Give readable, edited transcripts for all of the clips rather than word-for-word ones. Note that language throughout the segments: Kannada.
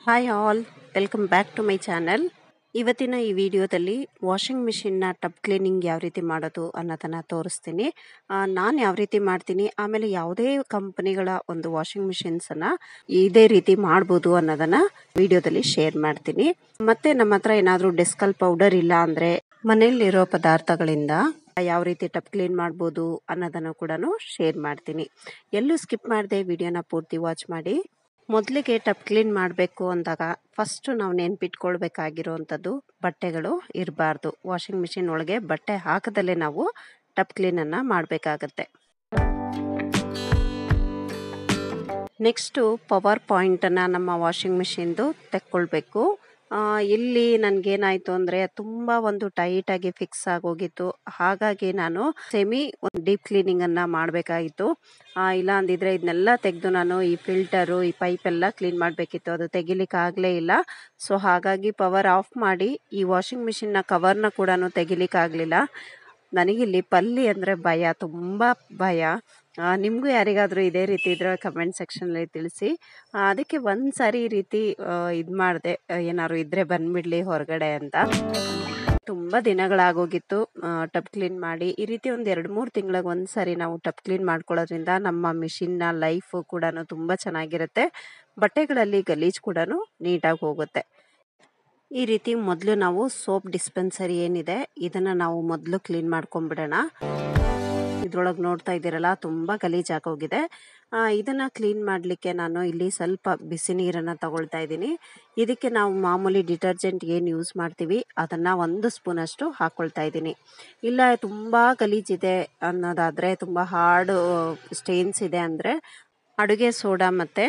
Hi all, welcome back to my channel. ಇವತ್ತಿನ ಈ ವಿಡಿಯೋದಲ್ಲಿ ವಾಷಿಂಗ್ ಮಿಷಿನ್ನ ಟಬ್ ಕ್ಲೀನಿಂಗ್ ಯಾವ ರೀತಿ ಮಾಡೋದು ಅನ್ನೋದನ್ನು ತೋರಿಸ್ತೀನಿ. ನಾನು ಯಾವ ರೀತಿ ಮಾಡ್ತೀನಿ, ಆಮೇಲೆ ಯಾವುದೇ ಕಂಪನಿಗಳ ಒಂದು ವಾಷಿಂಗ್ ಮಿಷಿನ್ಸನ್ನು ಇದೇ ರೀತಿ ಮಾಡ್ಬೋದು ಅನ್ನೋದನ್ನು ವಿಡಿಯೋದಲ್ಲಿ ಶೇರ್ ಮಾಡ್ತೀನಿ. ಮತ್ತು ನಮ್ಮ ಹತ್ರ ಏನಾದರೂ ಡೆಸ್ಕಲ್ ಪೌಡರ್ ಇಲ್ಲ ಅಂದರೆ ಮನೆಯಲ್ಲಿರೋ ಪದಾರ್ಥಗಳಿಂದ ಯಾವ ರೀತಿ ಟಬ್ ಕ್ಲೀನ್ ಮಾಡ್ಬೋದು ಅನ್ನೋದನ್ನು ಕೂಡ ಶೇರ್ ಮಾಡ್ತೀನಿ. ಎಲ್ಲೂ ಸ್ಕಿಪ್ ಮಾಡದೆ ವಿಡಿಯೋನ ಪೂರ್ತಿ ವಾಚ್ ಮಾಡಿ. ಮೊದಲಿಗೆ ಟಬ್ ಕ್ಲೀನ್ ಮಾಡಬೇಕು ಅಂದಾಗ ಫಸ್ಟ್ ನಾವು ನೆನ್ಪಿಟ್ಕೊಳ್ಬೇಕಾಗಿರೋವಂಥದ್ದು ಬಟ್ಟೆಗಳು ಇರಬಾರ್ದು. ವಾಷಿಂಗ್ ಮಿಷಿನ್ ಒಳಗೆ ಬಟ್ಟೆ ಹಾಕದಲ್ಲೇ ನಾವು ಟಬ್ ಕ್ಲೀನನ್ನು ಮಾಡಬೇಕಾಗತ್ತೆ. ನೆಕ್ಸ್ಟು ಪವರ್ ಪಾಯಿಂಟನ್ನು ನಮ್ಮ ವಾಷಿಂಗ್ ಮಿಷಿನ್ದು ತೆಕ್ಕೊಳ್ಬೇಕು. ಇಲ್ಲಿ ನನಗೇನಾಯಿತು ಅಂದರೆ ತುಂಬ ಒಂದು ಟೈಟಾಗಿ ಫಿಕ್ಸ್ ಆಗೋಗಿತ್ತು. ಹಾಗಾಗಿ ನಾನು ಡೀಪ್ ಕ್ಲೀನಿಂಗನ್ನು ಮಾಡಬೇಕಾಗಿತ್ತು. ಇಲ್ಲ ಅಂದಿದ್ರೆ ಇದನ್ನೆಲ್ಲ ತೆಗೆದು ನಾನು ಈ ಫಿಲ್ಟರು, ಈ ಪೈಪೆಲ್ಲ ಕ್ಲೀನ್ ಮಾಡಬೇಕಿತ್ತು. ಅದು ತೆಗಿಲಿಕ್ಕೆ ಆಗಲೇ ಇಲ್ಲ. ಸೊ ಹಾಗಾಗಿ ಪವರ್ ಆಫ್ ಮಾಡಿ ಈ ವಾಷಿಂಗ್ ಮಿಷಿನ್ನ ಕವರ್ನ ಕೂಡ ತೆಗಿಲಿಕ್ಕಾಗಲಿಲ್ಲ. ನನಗಿಲ್ಲಿ ಪಲ್ಲಿ ಅಂದರೆ ಭಯ, ತುಂಬ ಭಯ. ನಿಮಗೂ ಯಾರಿಗಾದರೂ ಇದೇ ರೀತಿ ಇದ್ರೆ ಕಮೆಂಟ್ ಸೆಕ್ಷನಲ್ಲಿ ತಿಳಿಸಿ. ಅದಕ್ಕೆ ಒಂದು ಸಾರಿ ಈ ರೀತಿ ಇದು ಮಾಡಿದೆ, ಏನಾದ್ರು ಇದ್ದರೆ ಬಂದುಬಿಡಲಿ ಹೊರಗಡೆ ಅಂತ. ತುಂಬ ದಿನಗಳಾಗೋಗಿತ್ತು ಟಬ್ ಕ್ಲೀನ್ ಮಾಡಿ. ಈ ರೀತಿ ಒಂದು 2-3 ತಿಂಗಳಿಗೆ ಒಂದು ಸಾರಿ ನಾವು ಟಬ್ ಕ್ಲೀನ್ ಮಾಡ್ಕೊಳ್ಳೋದ್ರಿಂದ ನಮ್ಮ ಮಿಷಿನ್ನ ಲೈಫು ಕೂಡ ತುಂಬ ಚೆನ್ನಾಗಿರುತ್ತೆ. ಬಟ್ಟೆಗಳಲ್ಲಿ ಗಲೀಜು ಕೂಡ ನೀಟಾಗಿ ಹೋಗುತ್ತೆ. ಈ ರೀತಿ ಮೊದಲು ನಾವು ಸೋಪ್ ಡಿಸ್ಪೆನ್ಸರಿ ಏನಿದೆ ಇದನ್ನು ನಾವು ಮೊದಲು ಕ್ಲೀನ್ ಮಾಡ್ಕೊಂಡ್ಬಿಡೋಣ. ಇದ್ರೊಳಗೆ ನೋಡ್ತಾ ಇದ್ದೀರಲ್ಲ, ತುಂಬ ಗಲೀಜಾಗೋಗಿದೆ. ಇದನ್ನು ಕ್ಲೀನ್ ಮಾಡಲಿಕ್ಕೆ ನಾನು ಇಲ್ಲಿ ಸ್ವಲ್ಪ ಬಿಸಿ ನೀರನ್ನು ತಗೊಳ್ತಾ ಇದ್ದೀನಿ. ಇದಕ್ಕೆ ನಾವು ಮಾಮೂಲಿ ಡಿಟರ್ಜೆಂಟ್ ಏನು ಯೂಸ್ ಮಾಡ್ತೀವಿ ಅದನ್ನು 1 ಸ್ಪೂನಷ್ಟು ಹಾಕ್ಕೊಳ್ತಾ ಇದ್ದೀನಿ. ಇಲ್ಲ ತುಂಬ ಗಲೀಜಿದೆ ಅನ್ನೋದಾದರೆ, ತುಂಬ ಹಾರ್ಡ್ ಸ್ಟೇನ್ಸ್ ಇದೆ ಅಂದರೆ ಅಡುಗೆ ಸೋಡಾ ಮತ್ತು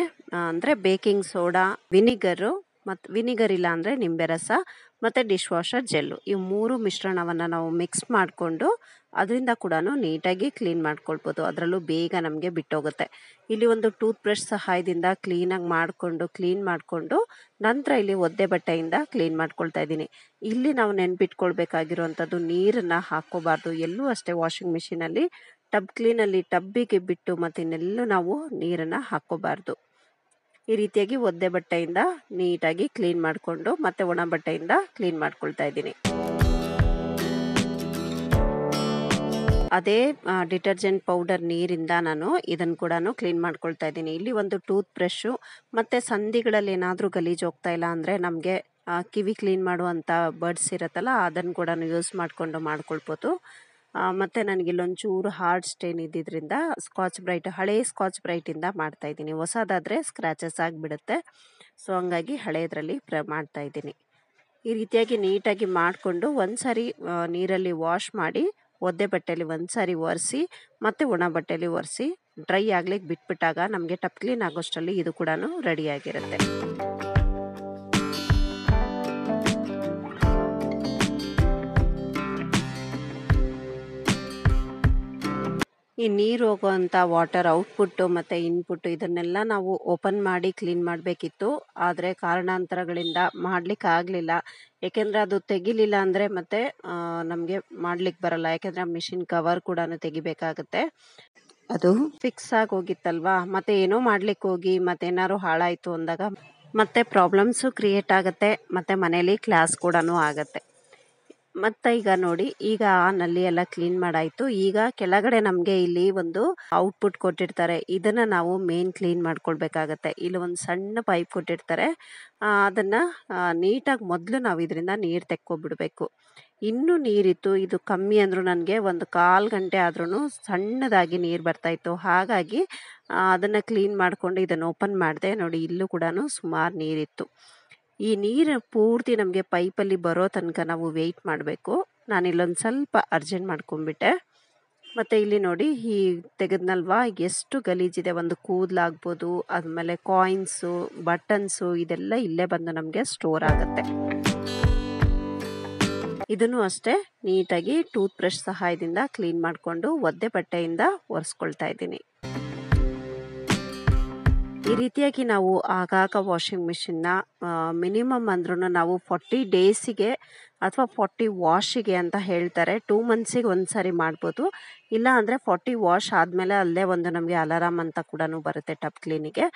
ಅಂದರೆ ಬೇಕಿಂಗ್ ಸೋಡಾ, ವಿನಿಗರ್ ಇಲ್ಲ ಅಂದರೆ ನಿಂಬೆ ರಸ ಮತ್ತು ಡಿಶ್ ವಾಷರ್ ಜೆಲ್ಲು, ಈ 3 ಮಿಶ್ರಣವನ್ನು ನಾವು ಮಿಕ್ಸ್ ಮಾಡಿಕೊಂಡು ಅದರಿಂದ ಕೂಡ ನೀಟಾಗಿ ಕ್ಲೀನ್ ಮಾಡ್ಕೊಳ್ಬೋದು. ಅದರಲ್ಲೂ ಬೇಗ ನಮಗೆ ಬಿಟ್ಟೋಗುತ್ತೆ. ಇಲ್ಲಿ ಒಂದು ಟೂತ್ ಬ್ರಷ್ ಸಹಾಯದಿಂದ ಕ್ಲೀನ್ ಮಾಡಿಕೊಂಡು ನಂತರ ಇಲ್ಲಿ ಒದ್ದೆ ಬಟ್ಟೆಯಿಂದ ಕ್ಲೀನ್ ಮಾಡ್ಕೊಳ್ತಾ ಇದ್ದೀನಿ. ಇಲ್ಲಿ ನಾವು ನೆನ್ಪಿಟ್ಕೊಳ್ಬೇಕಾಗಿರುವಂಥದ್ದು, ನೀರನ್ನು ಹಾಕ್ಕೋಬಾರ್ದು ಎಲ್ಲೂ ಅಷ್ಟೇ. ವಾಷಿಂಗ್ ಮಿಷಿನಲ್ಲಿ ಟಬ್ ಕ್ಲೀನಲ್ಲಿ ಟಬ್ಬಿಗೆ ಬಿಟ್ಟು ಮತ್ತು ಇನ್ನೆಲ್ಲೂ ನಾವು ನೀರನ್ನು ಹಾಕ್ಕೋಬಾರ್ದು. ಈ ರೀತಿಯಾಗಿ ಒದ್ದೆ ಬಟ್ಟೆಯಿಂದ ನೀಟಾಗಿ ಕ್ಲೀನ್ ಮಾಡಿಕೊಂಡು ಮತ್ತೆ ಒಣ ಬಟ್ಟೆಯಿಂದ ಕ್ಲೀನ್ ಮಾಡ್ಕೊಳ್ತಾ ಇದ್ದೀನಿ. ಅದೇ ಡಿಟರ್ಜೆಂಟ್ ಪೌಡರ್ ನೀರಿಂದ ನಾನು ಇದನ್ನು ಕೂಡ ಕ್ಲೀನ್ ಮಾಡ್ಕೊಳ್ತಾ ಇದ್ದೀನಿ. ಇಲ್ಲಿ ಒಂದು ಟೂತ್ ಬ್ರಷು ಮತ್ತು ಸಂಧಿಗಳಲ್ಲಿ ಏನಾದರೂ ಗಲೀಜು ಹೋಗ್ತಾ ಇಲ್ಲ ಅಂದರೆ ನಮಗೆ ಕಿವಿ ಕ್ಲೀನ್ ಮಾಡುವಂಥ ಬರ್ಡ್ಸ್ ಇರುತ್ತಲ್ಲ, ಅದನ್ನು ಕೂಡ ಯೂಸ್ ಮಾಡಿಕೊಂಡು ಮಾಡ್ಕೊಳ್ಬೋದು. ಮತ್ತು ನನಗಿಲ್ಲೊಂಚೂರು ಹಾರ್ಡ್ ಸ್ಟೇನ್ ಇದ್ದಿದ್ದರಿಂದ ಹಳೆ ಸ್ಕಾಚ್ ಬ್ರೈಟಿಂದ ಮಾಡ್ತಾಯಿದ್ದೀನಿ. ಹೊಸದಾದರೆ ಸ್ಕ್ರ್ಯಾಚಸ್ ಆಗಿಬಿಡುತ್ತೆ. ಸೊ ಹಂಗಾಗಿ ಹಳೆಯದ್ರಲ್ಲಿ ಮಾಡ್ತಾಯಿದ್ದೀನಿ. ಈ ರೀತಿಯಾಗಿ ನೀಟಾಗಿ ಮಾಡಿಕೊಂಡು ಒಂದು ಸಾರಿ ನೀರಲ್ಲಿ ವಾಶ್ ಮಾಡಿ ಒದ್ದೆ ಬಟ್ಟೆಯಲ್ಲಿ ಒಂದು ಸಾರಿ ಒರೆಸಿ ಮತ್ತು ಒಣ ಬಟ್ಟೆಯಲ್ಲಿ ಒರೆಸಿ ಡ್ರೈ ಆಗ್ಲಿಕ್ಕೆ ಬಿಟ್ಬಿಟ್ಟಾಗ ನಮಗೆ ಟಬ್ ಕ್ಲೀನ್ ಆಗೋಷ್ಟರಲ್ಲಿ ಇದು ಕೂಡ ರೆಡಿಯಾಗಿರುತ್ತೆ. ಈ ನೀರು ಹೋಗುವಂಥ ವಾಟರ್ ಔಟ್ಪುಟ್ಟು ಮತ್ತು ಇನ್ಪುಟ್ಟು ಇದನ್ನೆಲ್ಲ ನಾವು ಓಪನ್ ಮಾಡಿ ಕ್ಲೀನ್ ಮಾಡಬೇಕಿತ್ತು. ಆದರೆ ಕಾರಣಾಂತರಗಳಿಂದ ಮಾಡಲಿಕ್ಕೆ ಆಗಲಿಲ್ಲ. ಏಕೆಂದರೆ ಅದು ತೆಗಿಲಿಲ್ಲ ಅಂದರೆ ಮತ್ತೆ ನಮಗೆ ಮಾಡಲಿಕ್ಕೆ ಬರಲ್ಲ. ಯಾಕೆಂದರೆ ಮಿಷಿನ್ ಕವರ್ ಕೂಡ ತೆಗಿಬೇಕಾಗುತ್ತೆ. ಅದು ಫಿಕ್ಸ್ ಆಗೋಗಿತ್ತಲ್ವಾ, ಮತ್ತೆ ಏನೋ ಮಾಡ್ಲಿಕ್ಕೆ ಹೋಗಿ ಮತ್ತೇನಾದ್ರು ಹಾಳಾಯಿತು ಅಂದಾಗ ಮತ್ತೆ ಪ್ರಾಬ್ಲಮ್ಸು ಕ್ರಿಯೇಟ್ ಆಗುತ್ತೆ ಮತ್ತು ಮನೇಲಿ ಕ್ಲಾಸ್ ಕೂಡ ಆಗುತ್ತೆ. ಮತ್ತು ಈಗ ನೋಡಿ, ಈಗ ನಲ್ಲಿ ಎಲ್ಲ ಕ್ಲೀನ್ ಮಾಡಾಯಿತು. ಈಗ ಕೆಳಗಡೆ ನಮಗೆ ಇಲ್ಲಿ ಒಂದು ಔಟ್ಪುಟ್ ಕೊಟ್ಟಿರ್ತಾರೆ, ಇದನ್ನು ನಾವು ಮೇನ್ ಕ್ಲೀನ್ ಮಾಡ್ಕೊಳ್ಬೇಕಾಗತ್ತೆ. ಇಲ್ಲಿ ಒಂದು ಸಣ್ಣ ಪೈಪ್ ಕೊಟ್ಟಿರ್ತಾರೆ, ಅದನ್ನು ನೀಟಾಗಿ ಮೊದಲು ನಾವು ಇದರಿಂದ ನೀರು ತೆಕ್ಕೊಬಿಡ್ಬೇಕು. ಇನ್ನೂ ನೀರಿತ್ತು, ಇದು ಕಮ್ಮಿ ಅಂದರೂ ನನಗೆ ಒಂದು 1/4 ಗಂಟೆ ಆದ್ರೂ ಸಣ್ಣದಾಗಿ ನೀರು ಬರ್ತಾಯಿತ್ತು. ಹಾಗಾಗಿ ಅದನ್ನು ಕ್ಲೀನ್ ಮಾಡಿಕೊಂಡು ಇದನ್ನು ಓಪನ್ ಮಾಡಿದೆ. ನೋಡಿ, ಇಲ್ಲೂ ಕೂಡ ಸುಮಾರು ನೀರಿತ್ತು. ಈ ನೀರು ಪೂರ್ತಿ ನಮಗೆ ಪೈಪಲ್ಲಿ ಬರೋ ತನಕ ನಾವು ವೆಯ್ಟ್ ಮಾಡಬೇಕು. ನಾನಿಲ್ಲೊಂದು ಸ್ವಲ್ಪ ಅರ್ಜೆಂಟ್ ಮಾಡ್ಕೊಂಡ್ಬಿಟ್ಟೆ. ಮತ್ತು ಇಲ್ಲಿ ನೋಡಿ, ಈ ತೆಗೆದ್ನಲ್ವಾ ಎಷ್ಟು ಗಲೀಜಿದೆ. ಒಂದು ಕೂದಲಾಗ್ಬೋದು, ಆದಮೇಲೆ ಕಾಯಿನ್ಸು, ಬಟನ್ಸು, ಇದೆಲ್ಲ ಇಲ್ಲೇ ಬಂದು ನಮಗೆ ಸ್ಟೋರ್ ಆಗುತ್ತೆ. ಇದನ್ನು ಅಷ್ಟೇ ನೀಟಾಗಿ ಟೂತ್ ಬ್ರಷ್ ಸಹಾಯದಿಂದ ಕ್ಲೀನ್ ಮಾಡಿಕೊಂಡು ಒದ್ದೆ ಬಟ್ಟೆಯಿಂದ ಒರೆಸ್ಕೊಳ್ತಾ ಇದ್ದೀನಿ. ಈ ರೀತಿಯಾಗಿ ನಾವು ಆಗಾಗ ವಾಷಿಂಗ್ ಮಿಷಿನ್ನ ಮಿನಿಮಮ್ ಅಂದ್ರೂ ನಾವು 40 ಡೇಸಿಗೆ ಅಥವಾ 40 ವಾಶಿಗೆ ಅಂತ ಹೇಳ್ತಾರೆ. 2 ಮಂತ್ಸಿಗೆ ಒಂದು ಸಾರಿ ಮಾಡ್ಬೋದು. ಇಲ್ಲ ಅಂದರೆ 40 ವಾಶ್ ಆದಮೇಲೆ ಅಲ್ಲೇ ಒಂದು ನಮಗೆ ಅಲಾರಾಮ್ ಅಂತ ಕೂಡ ಬರುತ್ತೆ ಟಬ್ ಕ್ಲೀನಿಗೆ.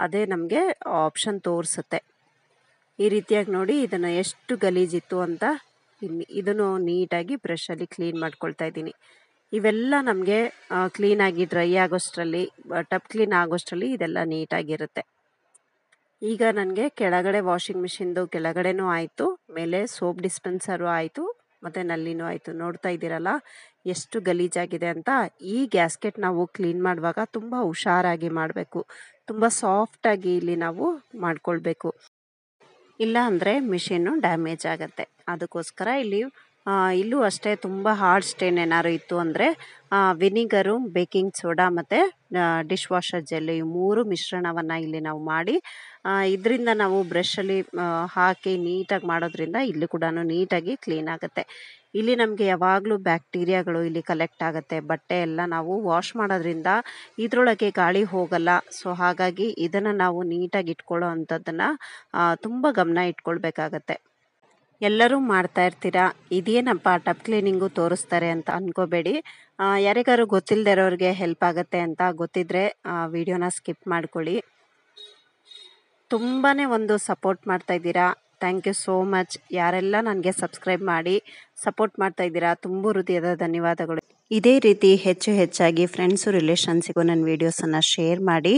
ಅದೇ ನಮಗೆ ಆಪ್ಷನ್ ತೋರಿಸುತ್ತೆ. ಈ ರೀತಿಯಾಗಿ ನೋಡಿ ಇದನ್ನು ಎಷ್ಟು ಗಲೀಜಿತ್ತು ಅಂತ ಇದನ್ನು ನೀಟಾಗಿ ಬ್ರಷಲ್ಲಿ ಕ್ಲೀನ್ ಮಾಡ್ಕೊಳ್ತಾ ಇದ್ದೀನಿ. ಇವೆಲ್ಲ ನಮಗೆ ಕ್ಲೀನಾಗಿ ಡ್ರೈ ಆಗೋಷ್ಟರಲ್ಲಿ, ಟಬ್ ಕ್ಲೀನ್ ಆಗೋಷ್ಟರಲ್ಲಿ ಇದೆಲ್ಲ ನೀಟಾಗಿರುತ್ತೆ. ಈಗ ನನಗೆ ಕೆಳಗಡೆ ವಾಷಿಂಗ್ ಮಿಷಿನ್ದು ಕೆಳಗಡೆನೂ ಆಯಿತು, ಮೇಲೆ ಸೋಪ್ ಡಿಸ್ಪೆನ್ಸರು ಆಯಿತು, ಮತ್ತು ನಲ್ಲಿನೂ ಆಯಿತು. ನೋಡ್ತಾ ಇದ್ದೀರಲ್ಲ ಎಷ್ಟು ಗಲೀಜಾಗಿದೆ ಅಂತ. ಈ ಗ್ಯಾಸ್ಕೆಟ್ ನಾವು ಕ್ಲೀನ್ ಮಾಡುವಾಗ ತುಂಬ ಹುಷಾರಾಗಿ ಮಾಡಬೇಕು, ತುಂಬ ಸಾಫ್ಟಾಗಿ ಇಲ್ಲಿ ನಾವು ಮಾಡ್ಕೊಳ್ಬೇಕು, ಇಲ್ಲ ಅಂದರೆ ಮಿಷಿನ್ನು ಡ್ಯಾಮೇಜ್ ಆಗುತ್ತೆ. ಅದಕ್ಕೋಸ್ಕರ ಇಲ್ಲೂ ಅಷ್ಟೇ ತುಂಬ ಹಾರ್ಡ್ ಸ್ಟೇನ್ ಏನಾದ್ರು ಇತ್ತು ಅಂದರೆ ವಿನಿಗರು, ಬೇಕಿಂಗ್ ಸೋಡಾ ಮತ್ತು ಡಿಶ್ ವಾಷರ್ ಜೆಲ್ ಈ 3 ಮಿಶ್ರಣವನ್ನು ಇಲ್ಲಿ ನಾವು ಮಾಡಿ ಇದರಿಂದ ನಾವು ಬ್ರಷಲ್ಲಿ ಹಾಕಿ ನೀಟಾಗಿ ಮಾಡೋದ್ರಿಂದ ಇಲ್ಲಿ ಕೂಡ ನೀಟಾಗಿ ಕ್ಲೀನ್ ಆಗುತ್ತೆ. ಇಲ್ಲಿ ನಮಗೆ ಯಾವಾಗಲೂ ಬ್ಯಾಕ್ಟೀರಿಯಾಗಳು ಇಲ್ಲಿ ಕಲೆಕ್ಟ್ ಆಗುತ್ತೆ. ಬಟ್ಟೆ ಎಲ್ಲ ನಾವು ವಾಶ್ ಮಾಡೋದ್ರಿಂದ ಇದರೊಳಗೆ ಗಾಳಿ ಹೋಗಲ್ಲ. ಸೊ ಹಾಗಾಗಿ ಇದನ್ನು ನಾವು ನೀಟಾಗಿ ಇಟ್ಕೊಳ್ಳೋ ಅಂಥದ್ದನ್ನು ತುಂಬ ಗಮನ ಇಟ್ಕೊಳ್ಬೇಕಾಗತ್ತೆ. ಎಲ್ಲರೂ ಮಾಡ್ತಾ ಇರ್ತೀರಾ, ಇದೇನಪ್ಪ ಟಬ್ ಕ್ಲೀನಿಂಗು ತೋರಿಸ್ತಾರೆ ಅಂತ ಅಂದ್ಕೋಬೇಡಿ. ಯಾರಿಗಾರು ಗೊತ್ತಿಲ್ಲದೆ ಇರೋರಿಗೆ ಹೆಲ್ಪ್ ಆಗುತ್ತೆ ಅಂತ ಗೊತ್ತಿದ್ರೆ ವಿಡಿಯೋನ ಸ್ಕಿಪ್ ಮಾಡ್ಕೊಳ್ಳಿ. ತುಂಬಾ ಒಂದು ಸಪೋರ್ಟ್ ಮಾಡ್ತಾ ಇದ್ದೀರಾ. Thank you so much. ಯಾರೆಲ್ಲ ನನಗೆ ಸಬ್ಸ್ಕ್ರೈಬ್ ಮಾಡಿ ಸಪೋರ್ಟ್ ಮಾಡ್ತಾ ಇದ್ದೀರಾ, ತುಂಬ ಹೃದಯದ ಧನ್ಯವಾದಗಳು. ಇದೇ ರೀತಿ ಹೆಚ್ಚಾಗಿ ಫ್ರೆಂಡ್ಸು, ರಿಲೇಷನ್ಸಿಗೂ ನನ್ನ ವೀಡಿಯೋಸನ್ನು ಶೇರ್ ಮಾಡಿ.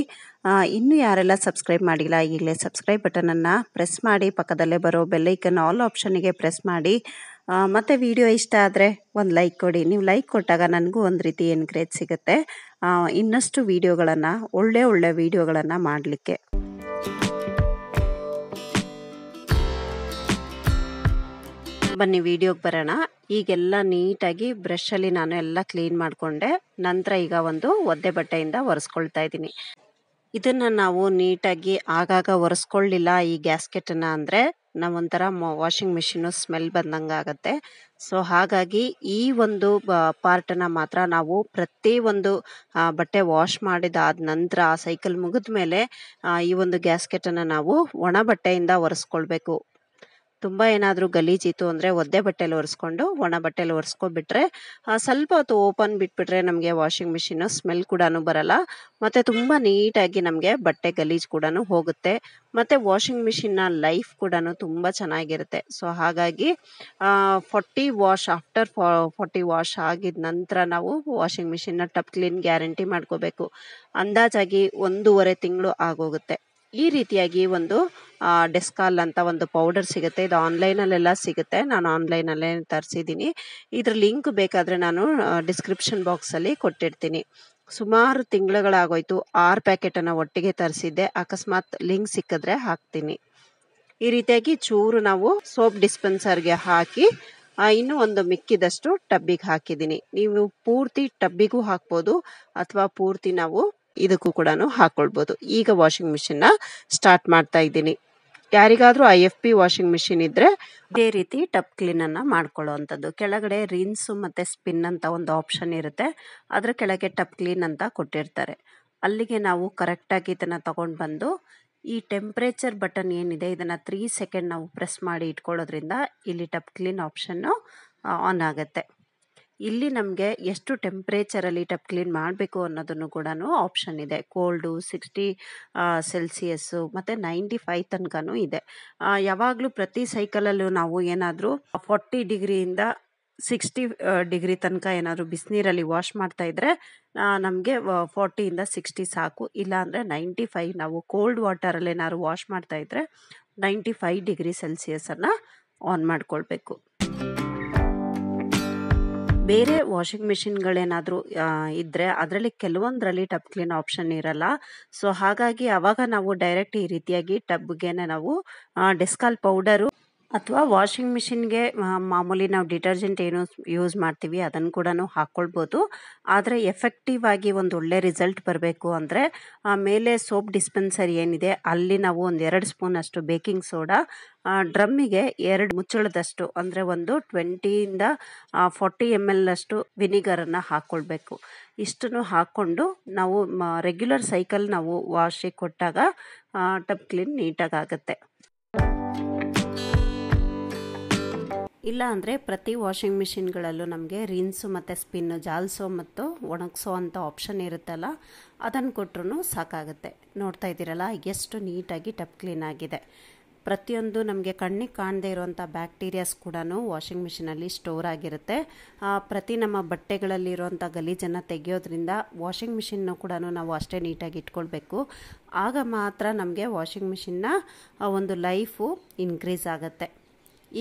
ಇನ್ನೂ ಯಾರೆಲ್ಲ ಸಬ್ಸ್ಕ್ರೈಬ್ ಮಾಡಿಲ್ಲ ಈಗಲೇ ಸಬ್ಸ್ಕ್ರೈಬ್ ಬಟನನ್ನು ಪ್ರೆಸ್ ಮಾಡಿ, ಪಕ್ಕದಲ್ಲೇ ಬರೋ ಬೆಲ್ಲೈಕನ್ ಆಲ್ ಆಪ್ಷನಿಗೆ ಪ್ರೆಸ್ ಮಾಡಿ. ಮತ್ತು ವಿಡಿಯೋ ಇಷ್ಟ ಆದರೆ ಒಂದು ಲೈಕ್ ಕೊಡಿ. ನೀವು ಲೈಕ್ ಕೊಟ್ಟಾಗ ನನಗೂ ಒಂದು ರೀತಿ ಎನ್ಕರೇಜ್ ಸಿಗುತ್ತೆ ಇನ್ನಷ್ಟು ವೀಡಿಯೋಗಳನ್ನು, ಒಳ್ಳೆ ವೀಡಿಯೋಗಳನ್ನು ಮಾಡಲಿಕ್ಕೆ. ಬನ್ನಿ ವಿಡಿಯೋಗೆ ಬರೋಣ. ಈಗೆಲ್ಲ ನೀಟಾಗಿ ಬ್ರಷಲ್ಲಿ ನಾನು ಎಲ್ಲ ಕ್ಲೀನ್ ಮಾಡಿಕೊಂಡೆ. ನಂತರ ಈಗ ಒಂದು ಒದ್ದೆ ಬಟ್ಟೆಯಿಂದ ಒರೆಸ್ಕೊಳ್ತಾ ಇದ್ದೀನಿ. ಇದನ್ನು ನಾವು ನೀಟಾಗಿ ಆಗಾಗ ಒರೆಸ್ಕೊಳ್ಳಿಲ್ಲ ಈ ಗ್ಯಾಸ್ಕೆಟನ್ನು ಅಂದರೆ ನಾವೊಂಥರ ವಾಷಿಂಗ್ ಮಿಷಿನು ಸ್ಮೆಲ್ ಬಂದಂಗೆ ಆಗುತ್ತೆ. ಸೊ ಹಾಗಾಗಿ ಈ ಒಂದು ಪಾರ್ಟನ್ನು ಮಾತ್ರ ನಾವು ಪ್ರತಿ ಒಂದು ಬಟ್ಟೆ ವಾಶ್ ಮಾಡಿದಾದ ನಂತರ ಸೈಕಲ್ ಮುಗಿದ ಮೇಲೆ ಈ ಒಂದು ಗ್ಯಾಸ್ಕೆಟನ್ನು ನಾವು ಒಣ ಬಟ್ಟೆಯಿಂದ ಒರೆಸ್ಕೊಳ್ಬೇಕು. ತುಂಬ ಏನಾದರೂ ಗಲೀಜಿತ್ತು ಅಂದರೆ ಒದ್ದೆ ಬಟ್ಟೆಯಲ್ಲಿ ಒರೆಸ್ಕೊಂಡು ಒಣ ಬಟ್ಟೆಯಲ್ಲಿ ಒರೆಸ್ಕೊಬಿಟ್ರೆ ಸ್ವಲ್ಪ ಹೊತ್ತು ಓಪನ್ ಬಿಟ್ಬಿಟ್ರೆ ನಮಗೆ ವಾಷಿಂಗ್ ಮಿಷಿನು ಸ್ಮೆಲ್ ಕೂಡ ಬರಲ್ಲ, ಮತ್ತು ತುಂಬ ನೀಟಾಗಿ ನಮಗೆ ಬಟ್ಟೆ ಗಲೀಜು ಕೂಡ ಹೋಗುತ್ತೆ, ಮತ್ತು ವಾಷಿಂಗ್ ಮಿಷಿನ್ನ ಲೈಫ್ ಕೂಡ ತುಂಬ ಚೆನ್ನಾಗಿರುತ್ತೆ. ಸೊ ಹಾಗಾಗಿ 40 ವಾಶ್ ಆಫ್ಟರ್ 40 ವಾಶ್ ಆಗಿದ ನಂತರ ನಾವು ವಾಷಿಂಗ್ ಮಿಷಿನ್ನ ಟಬ್ ಕ್ಲೀನ್ ಗ್ಯಾರಂಟಿ ಮಾಡ್ಕೋಬೇಕು. ಅಂದಾಜಾಗಿ 1.5 ತಿಂಗಳು ಆಗೋಗುತ್ತೆ. ಈ ರೀತಿಯಾಗಿ ಒಂದು ಡೆಸ್ಕಾಲ್ ಅಂತ ಒಂದು ಪೌಡರ್ ಸಿಗುತ್ತೆ. ಇದು ಆನ್ಲೈನಲ್ಲೆಲ್ಲ ಸಿಗುತ್ತೆ. ನಾನು ಆನ್ಲೈನಲ್ಲೇ ತರಿಸಿದ್ದೀನಿ. ಇದ್ರ ಲಿಂಕ್ ಬೇಕಾದರೆ ನಾನು ಡಿಸ್ಕ್ರಿಪ್ಷನ್ ಬಾಕ್ಸಲ್ಲಿ ಕೊಟ್ಟಿರ್ತೀನಿ. ಸುಮಾರು ತಿಂಗಳುಗಳಾಗೋಯ್ತು. 6 ಪ್ಯಾಕೆಟನ್ನು ಒಟ್ಟಿಗೆ ತರಿಸಿದ್ದೆ. ಅಕಸ್ಮಾತ್ ಲಿಂಕ್ ಸಿಕ್ಕಿದ್ರೆ ಹಾಕ್ತೀನಿ. ಈ ರೀತಿಯಾಗಿ ಚೂರು ನಾವು ಸೋಪ್ ಡಿಸ್ಪೆನ್ಸರ್ಗೆ ಹಾಕಿ ಇನ್ನೂ ಒಂದು ಮಿಕ್ಕಿದಷ್ಟು ಟಬ್ಬಿಗೆ ಹಾಕಿದ್ದೀನಿ. ನೀವು ಪೂರ್ತಿ ಟಬ್ಬಿಗೂ ಹಾಕ್ಬೋದು, ಅಥವಾ ಪೂರ್ತಿ ನಾವು ಇದಕ್ಕೂ ಕೂಡ ಹಾಕ್ಕೊಳ್ಬೋದು. ಈಗ ವಾಷಿಂಗ್ ಮಿಷಿನ್ನ ಸ್ಟಾರ್ಟ್ ಮಾಡ್ತಾ ಇದ್ದೀನಿ. ಯಾರಿಗಾದರೂ IFP ವಾಷಿಂಗ್ ಮಿಷಿನ್ ಇದ್ದರೆ ಇದೇ ರೀತಿ ಟಬ್ ಕ್ಲೀನನ್ನು ಮಾಡ್ಕೊಳ್ಳೋ ಅಂಥದ್ದು. ಕೆಳಗಡೆ ರಿನ್ಸು ಮತ್ತು ಸ್ಪಿನ್ ಅಂತ ಒಂದು ಆಪ್ಷನ್ ಇರುತ್ತೆ. ಅದರ ಕೆಳಗೆ ಟಬ್ ಕ್ಲೀನ್ ಅಂತ ಕೊಟ್ಟಿರ್ತಾರೆ. ಅಲ್ಲಿಗೆ ನಾವು ಕರೆಕ್ಟಾಗಿ ಇದನ್ನು ತಗೊಂಡು ಬಂದು ಈ ಟೆಂಪ್ರೇಚರ್ ಬಟನ್ ಏನಿದೆ ಇದನ್ನು 3 ಸೆಕೆಂಡ್ ನಾವು ಪ್ರೆಸ್ ಮಾಡಿ ಇಟ್ಕೊಳ್ಳೋದ್ರಿಂದ ಇಲ್ಲಿ ಟಬ್ ಕ್ಲೀನ್ ಆಪ್ಷನ್ನು ಆನ್ ಆಗುತ್ತೆ. ಇಲ್ಲಿ ನಮಗೆ ಎಷ್ಟು ಟೆಂಪ್ರೇಚರಲ್ಲಿ ಟಬ್ ಕ್ಲೀನ್ ಮಾಡಬೇಕು ಅನ್ನೋದನ್ನು ಕೂಡ ಆಪ್ಷನ್ ಇದೆ. ಕೋಲ್ಡು 60 ಸೆಲ್ಸಿಯಸ್ಸು ಮತ್ತು 95 ತನಕನೂ ಇದೆ. ಯಾವಾಗಲೂ ಪ್ರತಿ ಸೈಕಲಲ್ಲೂ ನಾವು ಏನಾದರೂ 40 ಡಿಗ್ರಿಯಿಂದ 60 ಡಿಗ್ರಿ ತನಕ ಏನಾದರೂ ಬಿಸಿನೀರಲ್ಲಿ ವಾಶ್ ಮಾಡ್ತಾಯಿದ್ರೆ ನಮಗೆ 40ಇಂದ 60 ಸಾಕು. ಇಲ್ಲಾಂದರೆ 95 ನಾವು ಕೋಲ್ಡ್ ವಾಟರಲ್ಲಿ ಏನಾದ್ರು ವಾಶ್ ಮಾಡ್ತಾಯಿದ್ರೆ 95 ಡಿಗ್ರಿ ಸೆಲ್ಸಿಯಸನ್ನು ಆನ್ ಮಾಡ್ಕೊಳ್ಬೇಕು. ಬೇರೆ ವಾಷಿಂಗ್ ಮಿಷಿನ್ಗಳೇನಾದರೂ ಇದ್ದರೆ ಅದರಲ್ಲಿ ಕೆಲವೊಂದರಲ್ಲಿ ಟಬ್ ಕ್ಲೀನ್ ಆಪ್ಷನ್ ಇರಲ್ಲ. ಸೊ ಹಾಗಾಗಿ ಆವಾಗ ನಾವು ಡೈರೆಕ್ಟ್ ಈ ರೀತಿಯಾಗಿ ಟಬ್ಗೇನೆ ನಾವು ಡೆಸ್ಕಾಲ್ ಪೌಡರು ಅಥವಾ ವಾಷಿಂಗ್ ಮಿಷಿನ್ಗೆ ಮಾಮೂಲಿ ನಾವು ಡಿಟರ್ಜೆಂಟ್ ಏನು ಯೂಸ್ ಮಾಡ್ತೀವಿ ಅದನ್ನು ಕೂಡ ಹಾಕ್ಕೊಳ್ಬೋದು. ಆದರೆ ಎಫೆಕ್ಟಿವ್ ಆಗಿ ಒಂದು ಒಳ್ಳೆ ರಿಸಲ್ಟ್ ಬರಬೇಕು ಅಂದರೆ ಮೇಲೆ ಸೋಪ್ ಡಿಸ್ಪೆನ್ಸರ್ ಏನಿದೆ ಅಲ್ಲಿ ನಾವು ಒಂದು 2 ಸ್ಪೂನಷ್ಟು ಬೇಕಿಂಗ್ ಸೋಡಾ, ಡ್ರಮ್ಮಿಗೆ 2 ಮುಚ್ಚಳದಷ್ಟು ಅಂದರೆ ಒಂದು 20ಇಂದ 40 ml ಅಷ್ಟು ವಿನಿಗರನ್ನು ಹಾಕ್ಕೊಳ್ಬೇಕು. ಇಷ್ಟನ್ನು ಹಾಕ್ಕೊಂಡು ನಾವು ರೆಗ್ಯುಲರ್ ಸೈಕಲ್ ನಾವು ವಾಶಿಗೆ ಕೊಟ್ಟಾಗ ಟಬ್ ಕ್ಲೀನ್ ನೀಟಾಗುತ್ತೆ. ಇಲ್ಲ ಅಂದರೆ ಪ್ರತಿ ವಾಷಿಂಗ್ ಮಿಷಿನ್ಗಳಲ್ಲೂ ನಮಗೆ ರಿನ್ಸು ಮತ್ತು ಸ್ಪಿನ್ನು ಜಾಲಿಸೋ ಮತ್ತು ಒಣಗಿಸೋ ಅಂಥ ಆಪ್ಷನ್ ಇರುತ್ತಲ್ಲ, ಅದನ್ನು ಕೊಟ್ಟರು ಸಾಕಾಗುತ್ತೆ. ನೋಡ್ತಾ ಇದ್ದೀರಲ್ಲ ಎಷ್ಟು ನೀಟಾಗಿ ಟಬ್ ಕ್ಲೀನ್ ಆಗಿದೆ. ಪ್ರತಿಯೊಂದು ನಮಗೆ ಕಣ್ಣಿಗೆ ಕಾಣದೇ ಇರುವಂಥ ಬ್ಯಾಕ್ಟೀರಿಯಾಸ್ ಕೂಡ ವಾಷಿಂಗ್ ಮಿಷಿನಲ್ಲಿ ಸ್ಟೋರ್ ಆಗಿರುತ್ತೆ. ಪ್ರತಿ ನಮ್ಮ ಬಟ್ಟೆಗಳಲ್ಲಿರುವಂಥ ಗಲೀಜನ್ನು ತೆಗೆಯೋದ್ರಿಂದ ವಾಷಿಂಗ್ ಮಿಷಿನ್ನು ಕೂಡ ನಾವು ಅಷ್ಟೇ ನೀಟಾಗಿ ಇಟ್ಕೊಳ್ಬೇಕು. ಆಗ ಮಾತ್ರ ನಮಗೆ ವಾಷಿಂಗ್ ಮಿಷಿನ್ನ ಒಂದು ಲೈಫು ಇನ್ಕ್ರೀಸ್ ಆಗುತ್ತೆ.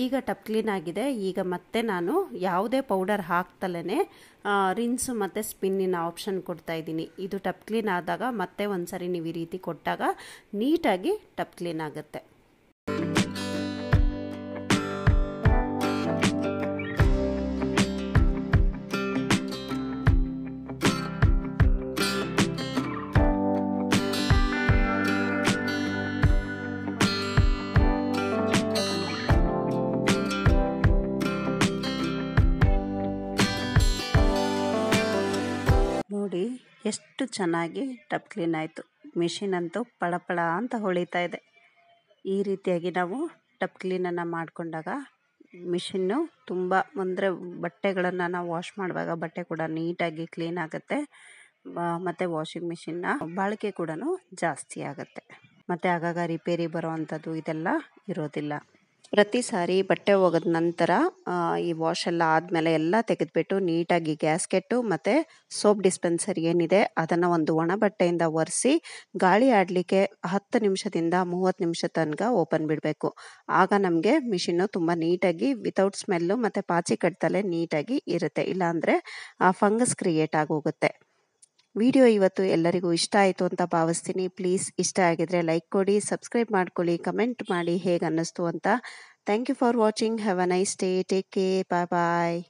ಈಗ ಟಪ್ ಕ್ಲೀನ್ ಆಗಿದೆ. ಈಗ ಮತ್ತೆ ನಾನು ಯಾವುದೇ ಪೌಡರ್ ಹಾಕ್ತಲೇ ರಿನ್ಸು ಮತ್ತು ಸ್ಪಿನ್ನಿನ ಆಪ್ಷನ್ ಕೊಡ್ತಾ ಇದ್ದೀನಿ. ಇದು ಟಪ್ ಕ್ಲೀನ್ ಆದಾಗ ಮತ್ತೆ ಒಂದ್ಸರಿ ನೀವು ಈ ರೀತಿ ಕೊಟ್ಟಾಗ ನೀಟಾಗಿ ಟಪ್ ಕ್ಲೀನ್ ಆಗುತ್ತೆ. ನೋಡಿ ಎಷ್ಟು ಚೆನ್ನಾಗಿ ಟಪ್ ಕ್ಲೀನ್ ಆಯಿತು. ಮಿಷಿನ್ ಅಂತೂ ಪಳಪಳ ಅಂತ ಹೊಳಿತಾ ಇದೆ. ಈ ರೀತಿಯಾಗಿ ನಾವು ಟಪ್ ಕ್ಲೀನನ್ನು ಮಾಡಿಕೊಂಡಾಗ ಮಿಷಿನ್ನು ತುಂಬ ಅಂದರೆ ಬಟ್ಟೆಗಳನ್ನು ನಾವು ವಾಶ್ ಮಾಡುವಾಗ ಬಟ್ಟೆ ಕೂಡ ನೀಟಾಗಿ ಕ್ಲೀನ್ ಆಗುತ್ತೆ. ಮತ್ತು ವಾಷಿಂಗ್ ಮಿಷಿನ್ನ ಬಾಳಿಕೆ ಕೂಡ ಜಾಸ್ತಿ ಆಗುತ್ತೆ. ಮತ್ತು ಆಗಾಗ ರಿಪೇರಿ ಬರೋ ಅಂಥದ್ದು ಇದೆಲ್ಲ ಇರೋದಿಲ್ಲ. ಪ್ರತಿ ಸಾರಿ ಬಟ್ಟೆ ಒಗೆದ ನಂತರ ಈ ವಾಶ್ ಎಲ್ಲ ಆದಮೇಲೆ ಎಲ್ಲ ತೆಗೆದುಬಿಟ್ಟು ನೀಟಾಗಿ ಗ್ಯಾಸ್ಕೆಟ್ಟು ಮತ್ತು ಸೋಪ್ ಡಿಸ್ಪೆನ್ಸರ್ ಏನಿದೆ ಅದನ್ನು ಒಂದು ಒಣ ಬಟ್ಟೆಯಿಂದ ಒರೆಸಿ ಗಾಳಿ ಆಡಲಿಕ್ಕೆ 10 ನಿಮಿಷದಿಂದ 30 ನಿಮಿಷ ತನಕ ಓಪನ್ ಬಿಡಬೇಕು. ಆಗ ನಮಗೆ ಮಿಷಿನ್ನು ತುಂಬ ನೀಟಾಗಿ ವಿತೌಟ್ ಸ್ಮೆಲ್ಲು ಮತ್ತು ಪಾಚಿ ಕಟ್ತಲೇ ನೀಟಾಗಿ ಇರುತ್ತೆ. ಇಲ್ಲಾಂದರೆ ಫಂಗಸ್ ಕ್ರಿಯೇಟ್ ಆಗೋಗುತ್ತೆ. ವಿಡಿಯೋ ಇವತ್ತು ಎಲ್ಲರಿಗೂ ಇಷ್ಟ ಆಯಿತು ಅಂತ ಭಾವಿಸ್ತೀನಿ. ಪ್ಲೀಸ್ ಇಷ್ಟ ಆಗಿದ್ರೆ ಲೈಕ್ ಕೊಡಿ, ಸಬ್ಸ್ಕ್ರೈಬ್ ಮಾಡ್ಕೊಳ್ಳಿ, ಕಮೆಂಟ್ ಮಾಡಿ ಹೇಗೆ ಅನ್ನಿಸ್ತು ಅಂತ. Thank you for watching. Have a nice day. Take care. Bye bye.